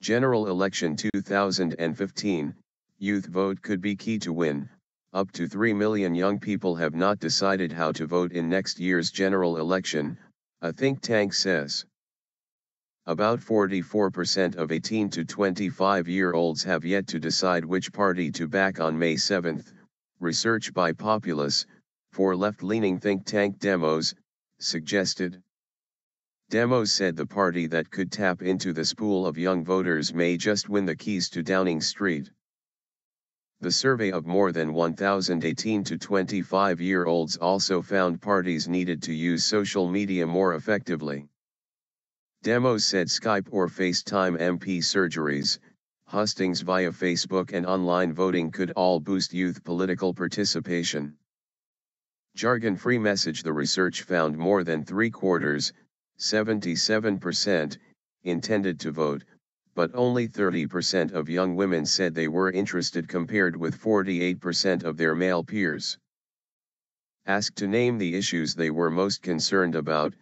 General Election 2015, youth vote could be key to win. Up to 3 million young people have not decided how to vote in next year's general election, a think tank says. About 44% of 18 to 25-year-olds have yet to decide which party to back on May 7, research by Populus, for left-leaning think tank Demos, suggested. Demos said the party that could tap into this pool of young voters may just win the keys to Downing Street. The survey of more than 1,000 18 to 25-year-olds also found parties needed to use social media more effectively. Demos said Skype or FaceTime MP surgeries, hustings via Facebook and online voting could all boost youth political participation. Jargon-free message. The research found more than three-quarters, 77%, intended to vote, but only 30% of young women said they were interested compared with 48% of their male peers. Asked to name the issues they were most concerned about,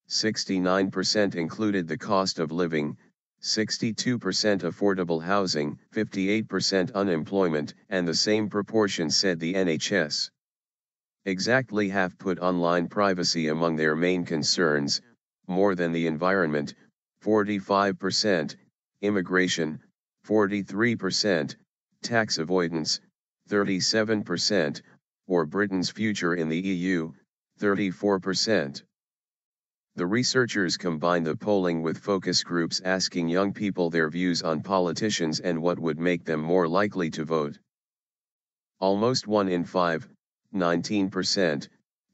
69% included the cost of living, 62% affordable housing, 58% unemployment, and the same proportion said the NHS. Exactly half put online privacy among their main concerns, more than the environment, 45%, immigration, 43%, tax avoidance, 37%, or Britain's future in the EU, 34%. The researchers combined the polling with focus groups asking young people their views on politicians and what would make them more likely to vote. Almost 1 in 5, 19%,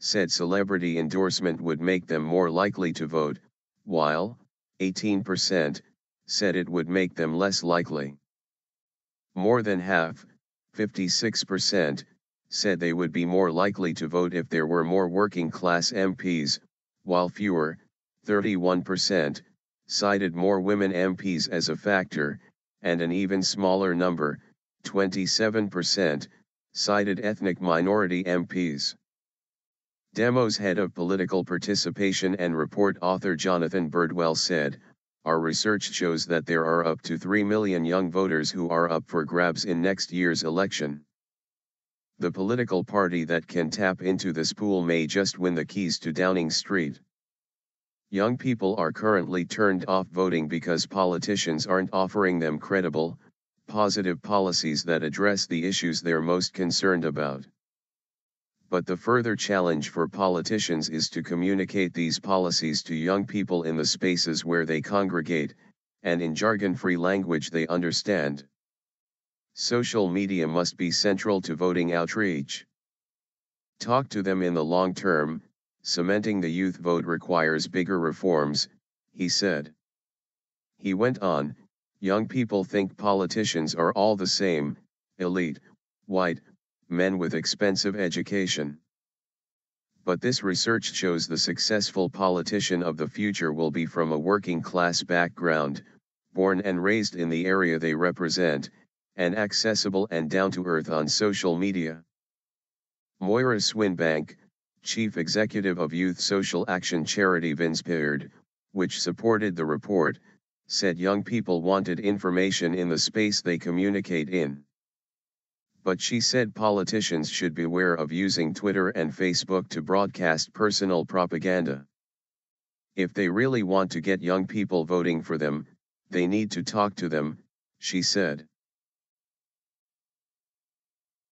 said celebrity endorsement would make them more likely to vote, while 18% said it would make them less likely. More than half, 56%, said they would be more likely to vote if there were more working-class MPs, while fewer, 31%, cited more women MPs as a factor, and an even smaller number, 27%, cited ethnic minority MPs. Demos head of political participation and report author Jonathan Birdwell said, "Our research shows that there are up to 3 million young voters who are up for grabs in next year's election. The political party that can tap into this pool may just win the keys to Downing Street." Young people are currently turned off voting because politicians aren't offering them credible, positive policies that address the issues they're most concerned about. But the further challenge for politicians is to communicate these policies to young people in the spaces where they congregate, and in jargon-free language they understand. Social media must be central to voting outreach. Talk to them in the long term. Cementing the youth vote requires bigger reforms, he said. He went on, young people think politicians are all the same, elite, white, men with expensive education. But this research shows the successful politician of the future will be from a working-class background, born and raised in the area they represent, and accessible and down-to-earth on social media. Moira Swinbank, chief executive of youth social action charity Vinspired, which supported the report, said young people wanted information in the space they communicate in. But she said politicians should beware of using Twitter and Facebook to broadcast personal propaganda. If they really want to get young people voting for them, they need to talk to them, she said.